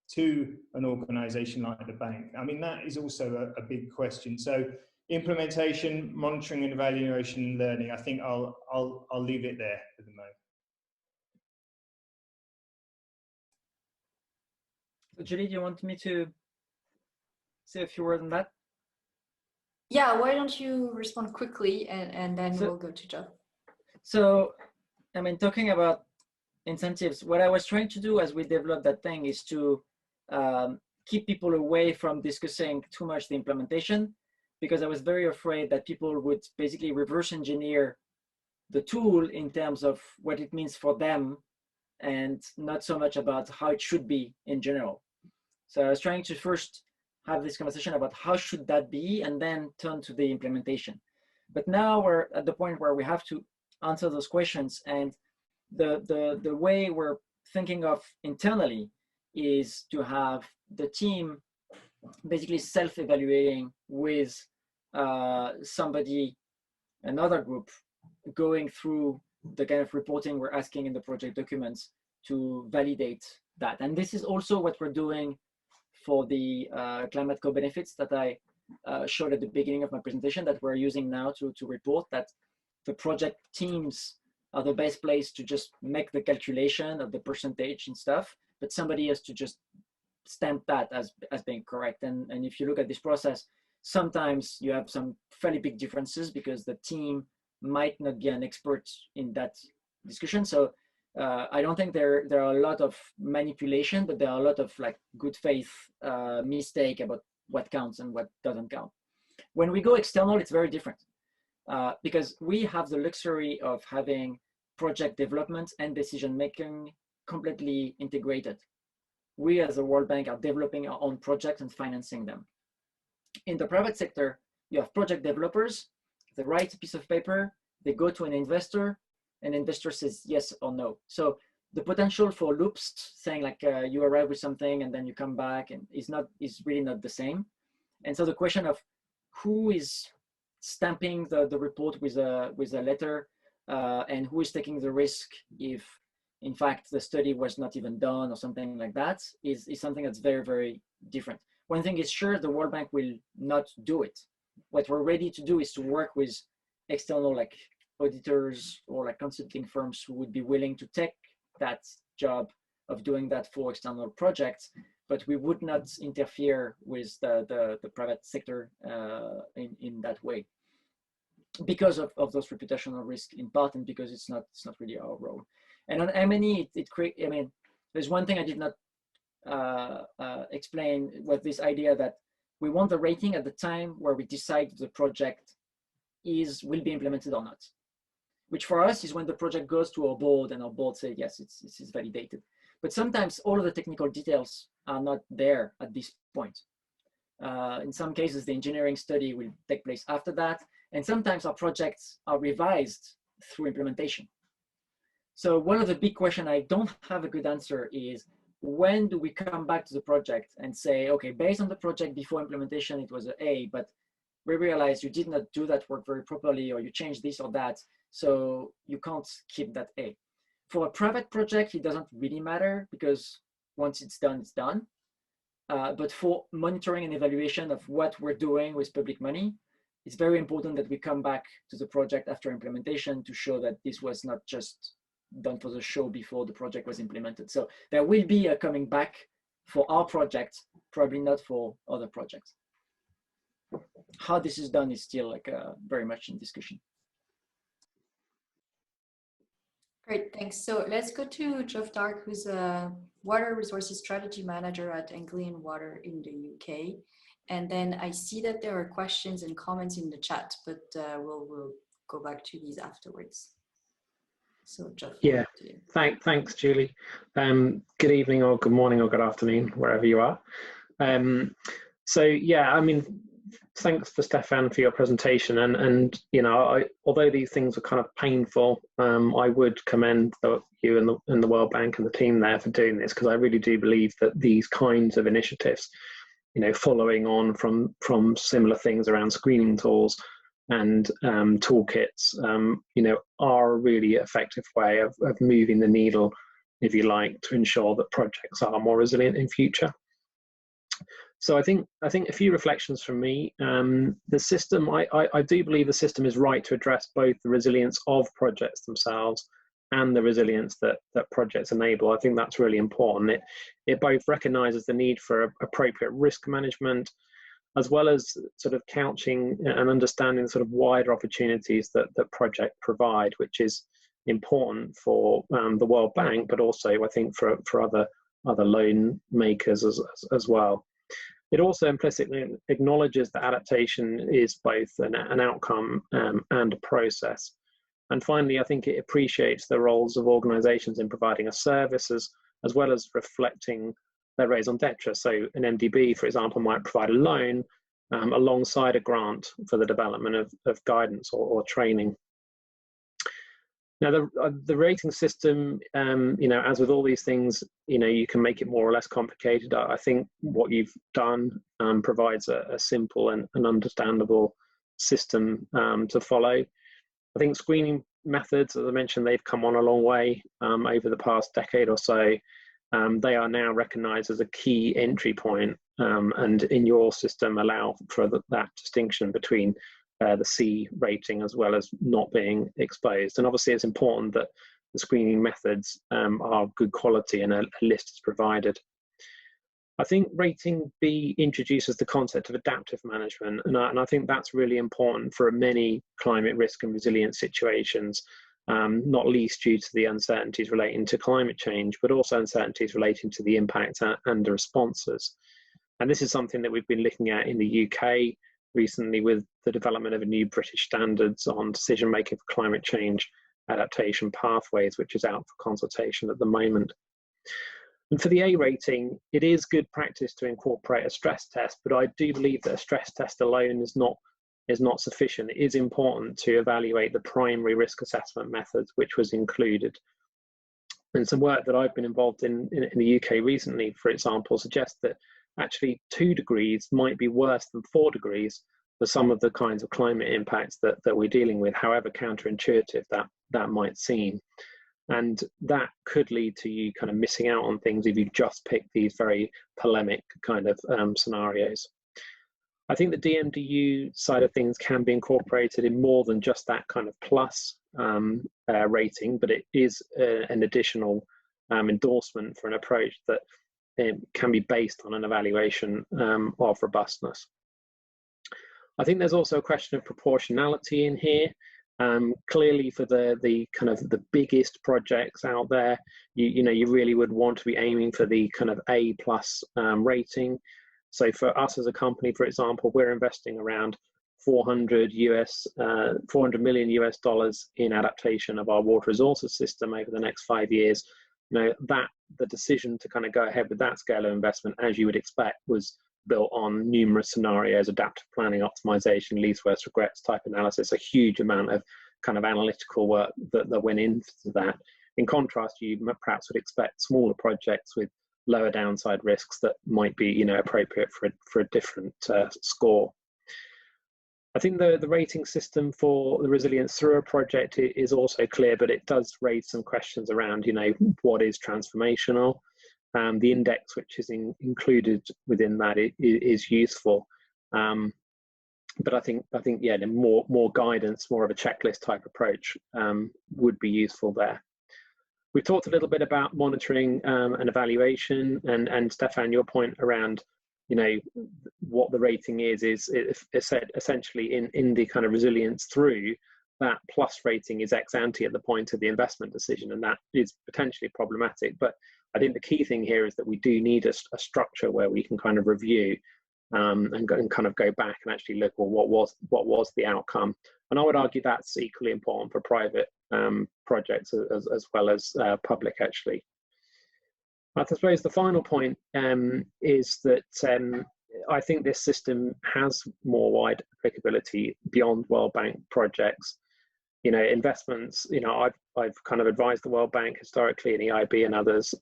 to an organization like the bank? I mean, that is also a big question. So implementation, monitoring and evaluation and learning, I think I'll leave it there for the moment. So Julie, do you want me to say a few words on that? Yeah, why don't you respond quickly and then we'll go to Joe. So, I mean, talking about incentives, what I was trying to do as we developed that thing is to keep people away from discussing too much the implementation, because I was very afraid that people would basically reverse engineer the tool in terms of what it means for them, and not so much about how it should be in general. So I was trying to first have this conversation about how should that be, and then turn to the implementation. But now we're at the point where we have to answer those questions, and the way we're thinking of internally is to have the team basically self-evaluating with somebody, another group, going through the kind of reporting we're asking in the project documents to validate that. And this is also what we're doing for the climate co-benefits that I showed at the beginning of my presentation, that we're using now to report that the project teams are the best place to just make the calculation of the percentage and stuff, but somebody has to just stamp that as being correct. And if you look at this process, sometimes you have some fairly big differences because the team might not be an expert in that discussion. So I don't think there are a lot of manipulation, but there are a lot of like good faith mistake about what counts and what doesn't count. When we go external, it's very different because we have the luxury of having project development and decision making completely integrated. We as a World Bank are developing our own projects and financing them. In the private sector, you have project developers, they write a piece of paper, they go to an investor, and the investor says yes or no. So the potential for loops, saying like you arrive with something and then you come back, and is really not the same. And so the question of who is stamping the report with a letter, and who is taking the risk if in fact the study was not even done or something like that is something that's very, very different. One thing is sure, the World Bank will not do it. What we're ready to do is to work with external like auditors or like consulting firms who would be willing to take that job of doing that for external projects, but we would not interfere with the private sector in that way, because of those reputational risks in part, and because it's not really our role. And on M&E, I mean, there's one thing I did not explain, was this idea that we want the rating at the time where we decide the project will be implemented or not, which for us is when the project goes to our board and our board says, yes, it's validated. But sometimes all of the technical details are not there at this point. In some cases, the engineering study will take place after that. And sometimes our projects are revised through implementation. So one of the big questions I don't have a good answer is, when do we come back to the project and say, okay, based on the project before implementation, it was an A, but we realized you did not do that work very properly, or you changed this or that, so you can't keep that A. For a private project, it doesn't really matter, because once it's done, it's done. But for monitoring and evaluation of what we're doing with public money, it's very important that we come back to the project after implementation to show that this was not just done for the show before the project was implemented. So there will be a coming back for our project, probably not for other projects. How this is done is still like very much in discussion. Great, thanks. So let's go to Geoff Dark, who's a Water Resources Strategy Manager at Anglian Water in the UK. And then I see that there are questions and comments in the chat, but we'll go back to these afterwards. So Geoff. Yeah, thanks, Julie. Good evening or good morning or good afternoon, wherever you are. So yeah, I mean, thanks to Stefan for your presentation. And you know, although these things are kind of painful, I would commend you and the World Bank and the team there for doing this, because I really do believe that these kinds of initiatives, you know, following on from similar things around screening tools and toolkits, you know, are a really effective way of moving the needle, if you like, to ensure that projects are more resilient in future. So I think a few reflections from me. The system, I do believe the system is right to address both the resilience of projects themselves and the resilience that projects enable. I think that's really important. It both recognises the need for appropriate risk management, as well as sort of couching and understanding sort of wider opportunities that projects provide, which is important for the World Bank, but also I think for other loan makers as well. It also implicitly acknowledges that adaptation is both an outcome and a process. And finally, I think it appreciates the roles of organisations in providing a service as well as reflecting their raison d'etre. So an MDB, for example, might provide a loan alongside a grant for the development of guidance or training. Now, the rating system, you know, as with all these things, you know, you can make it more or less complicated. I think what you've done provides a simple and understandable system to follow. I think screening methods, as I mentioned, they've come on a long way over the past decade or so. They are now recognised as a key entry point, and in your system allow for that distinction between the C rating as well as not being exposed. And obviously it's important that the screening methods are good quality and a list is provided. I think rating B introduces the concept of adaptive management, and I think that's really important for many climate risk and resilience situations, not least due to the uncertainties relating to climate change, but also uncertainties relating to the impact and the responses. And this is something that we've been looking at in the UK recently with the development of a new British standards on decision making for climate change adaptation pathways, which is out for consultation at the moment. And for the A rating, it is good practice to incorporate a stress test, but I do believe that a stress test alone is not sufficient. It is important to evaluate the primary risk assessment methods, which was included. And some work that I've been involved in the UK recently, for example, suggests that actually 2 degrees might be worse than 4 degrees for some of the kinds of climate impacts that we're dealing with, however counterintuitive that might seem. And that could lead to you kind of missing out on things if you just pick these very polemic kind of scenarios. I think the DMDU side of things can be incorporated in more than just that kind of plus rating, but it is an additional endorsement for an approach that can be based on an evaluation of robustness. I think there's also a question of proportionality in here. Clearly, for the kind of the biggest projects out there, you really would want to be aiming for the kind of A+ rating. So for us as a company, for example, we're investing around $400 million US dollars in adaptation of our water resources system over the next 5 years. The decision to kind of go ahead with that scale of investment, as you would expect, was built on numerous scenarios, adaptive planning, optimization, least worst regrets type analysis, a huge amount of kind of analytical work that went into that. In contrast, you perhaps would expect smaller projects with lower downside risks that might be appropriate for a different score. I think the rating system for the resilience through a project is also clear, but it does raise some questions around what is transformational. The index which is included within that is useful, but I think yeah, more guidance, more of a checklist type approach would be useful there. We talked a little bit about monitoring and evaluation, and Stefan, your point around what the rating is essentially in the kind of resilience through, that plus rating is ex ante at the point of the investment decision, and that is potentially problematic. But I think the key thing here is that we do need a structure where we can kind of review and kind of go back and actually look, well, what was the outcome? And I would argue that's equally important for private projects as well as public, actually. I suppose the final point is that I think this system has more wide applicability beyond World Bank projects. Investments, I've kind of advised the World Bank historically and EIB and others.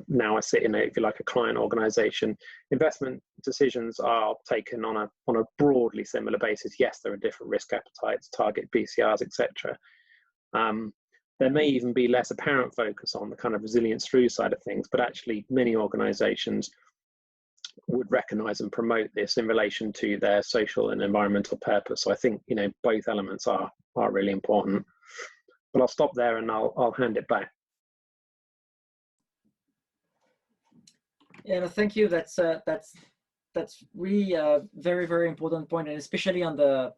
Now I sit in if you like, a client organization. Investment decisions are taken on a broadly similar basis. Yes, there are different risk appetites, target BCRs, etc. There may even be less apparent focus on the kind of resilience through side of things, but actually many organizations would recognize and promote this in relation to their social and environmental purpose. So I think both elements are really important. But I'll stop there and I'll hand it back. Yeah, no, thank you. That's really a very, very important point, and especially on the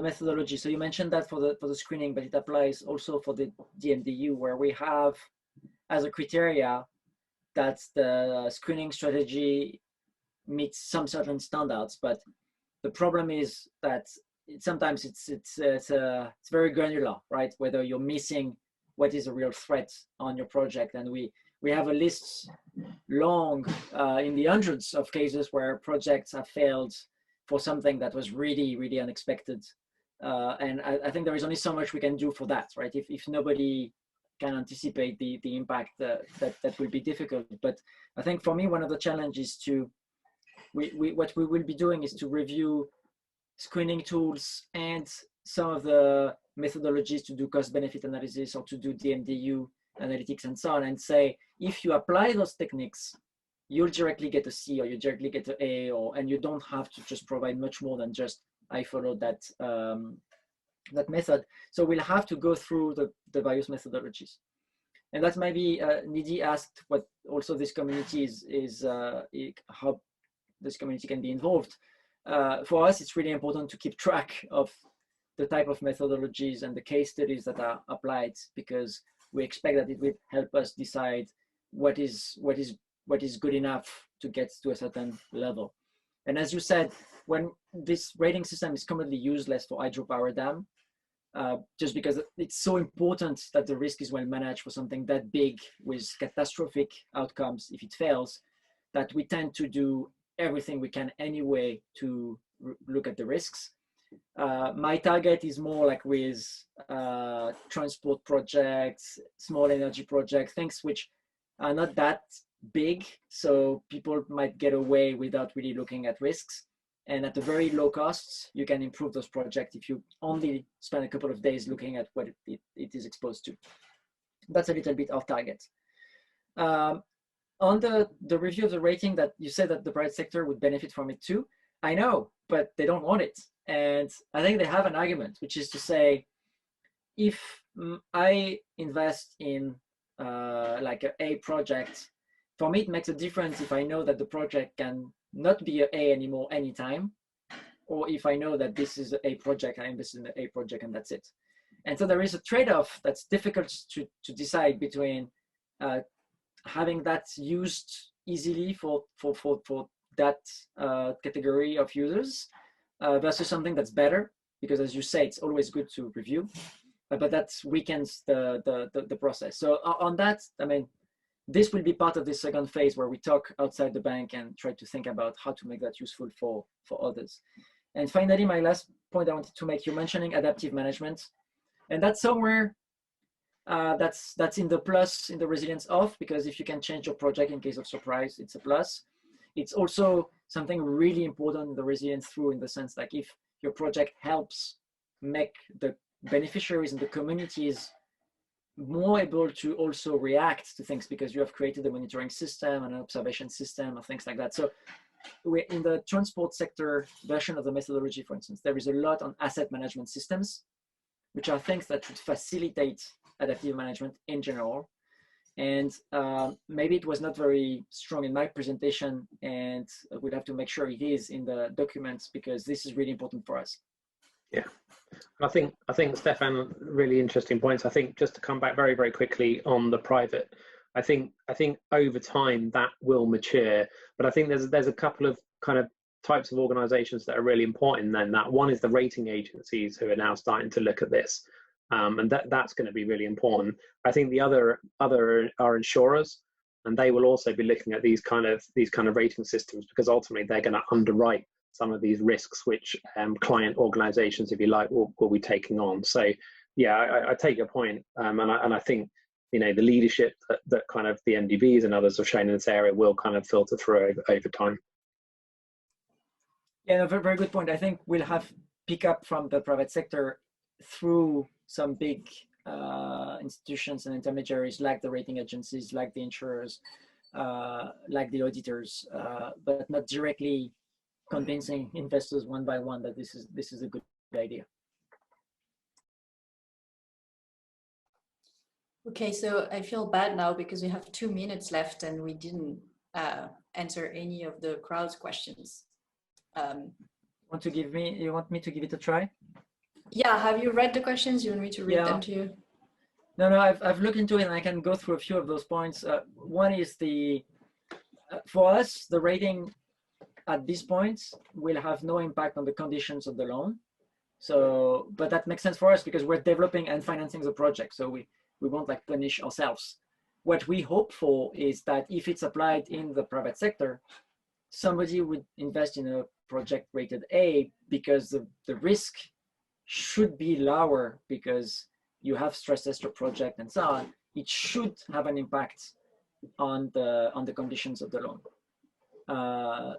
methodology. So you mentioned that for the screening, but it applies also for the DMDU, where we have as a criteria that the screening strategy meets some certain standards. But the problem is that sometimes it's very granular, right? Whether you're missing what is a real threat on your project, and we have a list long in the hundreds of cases where projects have failed for something that was really, really unexpected. And I think there is only so much we can do for that, right? If nobody can anticipate the impact, that will be difficult. But I think for me, one of the challenges what we will be doing is to review screening tools and some of the methodologies to do cost benefit analysis or to do DMDU analytics and so on, and say, if you apply those techniques, you'll directly get a C or you directly get an A, and you don't have to just provide much more than just I followed that method. So we'll have to go through the various methodologies. And that's maybe Nidhi asked what also this community is how this community can be involved. For us, it's really important to keep track of the type of methodologies and the case studies that are applied, because we expect that it will help us decide what is good enough to get to a certain level. And as you said, when this rating system is commonly used less for hydropower dam, just because it's so important that the risk is well managed for something that big with catastrophic outcomes if it fails, that we tend to do everything we can anyway to look at the risks. My target is more like with transport projects, small energy projects, things which are not that big, so people might get away without really looking at risks. And at a very low costs, you can improve those projects if you only spend a couple of days looking at what it is exposed to. That's a little bit off target. On the review of the rating, that you said that the private sector would benefit from it too. I know, but they don't want it. And I think they have an argument, which is to say, if I invest in like a project, for me, it makes a difference if I know that the project can not be A anymore anytime, or if I know that this is a project, I invest in a project and that's it. And so there is a trade-off that's difficult to decide between having that used easily for that category of users versus something that's better, because as you say, it's always good to review, but that weakens the process. So on that, I mean, this will be part of this second phase where we talk outside the bank and try to think about how to make that useful for others. And finally, my last point I wanted to make, you mentioning adaptive management, and that's somewhere that's in the plus in the resilience of, because if you can change your project in case of surprise, it's a plus. It's also something really important in the resilience through, in the sense like if your project helps make the beneficiaries and the communities more able to also react to things because you have created a monitoring system and an observation system or things like that. So in the transport sector version of the methodology, for instance, there is a lot on asset management systems, which are things that would facilitate adaptive management in general. And maybe it was not very strong in my presentation, and we'll have to make sure it is in the documents, because this is really important for us. Yeah, I think Stefan, really interesting points. I think just to come back very, very quickly on the private, I think over time that will mature, but I think there's a couple of kind of types of organizations that are really important. Then that one is the rating agencies, who are now starting to look at this, and that's going to be really important. I think the other are insurers, and they will also be looking at these kind of rating systems, because ultimately they're going to underwrite some of these risks which client organizations, if you like, will be taking on. So yeah, I take your point, and I think, you know, the leadership that kind of the MDBs and others have shown in this area will kind of filter through over time. Yeah, no, very, very good point. I think we'll have pick up from the private sector through some big institutions and intermediaries like the rating agencies, like the insurers, like the auditors, but not directly convincing investors one by one that this is a good idea. Okay, so I feel bad now because we have 2 minutes left and we didn't answer any of the crowd's questions. You want me to give it a try? Yeah, have you read the questions? You want me to read them to you? No, I've looked into it and I can go through a few of those points. One is for us, the rating at this point will have no impact on the conditions of the loan. So, but that makes sense for us because we're developing and financing the project. So we won't like punish ourselves. What we hope for is that if it's applied in the private sector, somebody would invest in a project rated A because the risk should be lower because you have stress test your project and so on. It should have an impact on the conditions of the loan.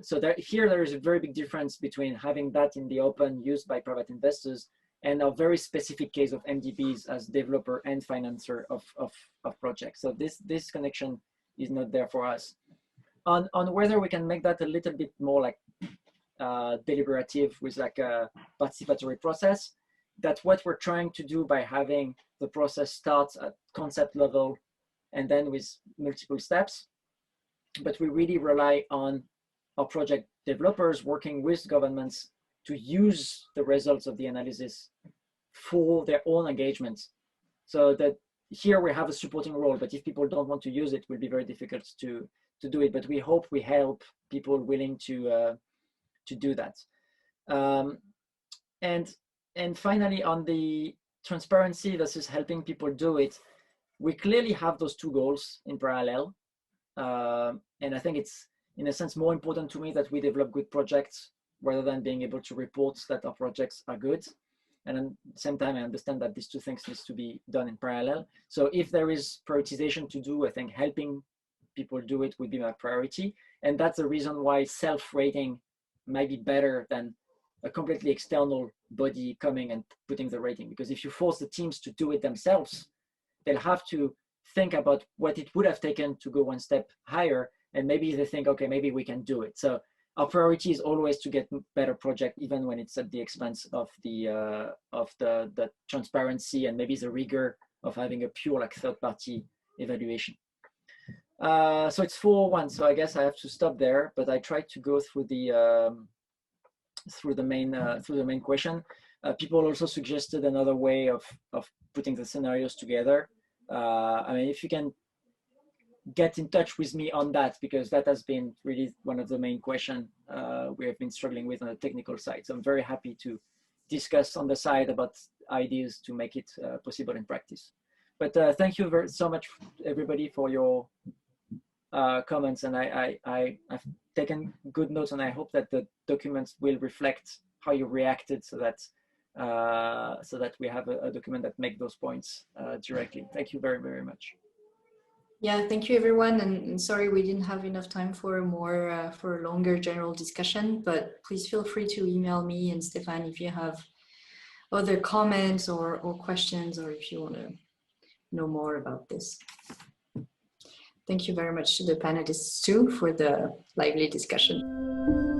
So there is a very big difference between having that in the open used by private investors and a very specific case of MDBs as developer and financer of projects. So this connection is not there for us. On whether we can make that a little bit more like deliberative with like a participatory process, that's what we're trying to do by having the process start at concept level and then with multiple steps. But we really rely on our project developers working with governments to use the results of the analysis for their own engagement. So that here we have a supporting role, but if people don't want to use it, it will be very difficult to do it. But we hope we help people willing to do that. And finally, on the transparency versus helping people do it, we clearly have those two goals in parallel. And I think it's, in a sense, more important to me that we develop good projects rather than being able to report that our projects are good. And at the same time, I understand that these two things needs to be done in parallel. So if there is prioritization to do, I think helping people do it would be my priority. And that's the reason why self-rating might be better than a completely external body coming and putting the rating. Because if you force the teams to do it themselves, they'll have to think about what it would have taken to go one step higher. And maybe they think, okay, maybe we can do it. So our priority is always to get better project, even when it's at the expense of the transparency and maybe the rigor of having a pure like third-party evaluation. So it's 4:01, so I guess I have to stop there. But I tried to go through the main question. People also suggested another way of putting the scenarios together. I mean, if you can get in touch with me on that, because that has been really one of the main questions we have been struggling with on the technical side. So I'm very happy to discuss on the side about ideas to make it possible in practice. But thank you so much, everybody, for your comments. And I've taken good notes, and I hope that the documents will reflect how you reacted, so that we have a document that makes those points directly. Thank you very, very much. Yeah, thank you, everyone. And sorry we didn't have enough time for a longer general discussion, but please feel free to email me and Stéphane if you have other comments or questions, or if you want to know more about this. Thank you very much to the panelists too for the lively discussion.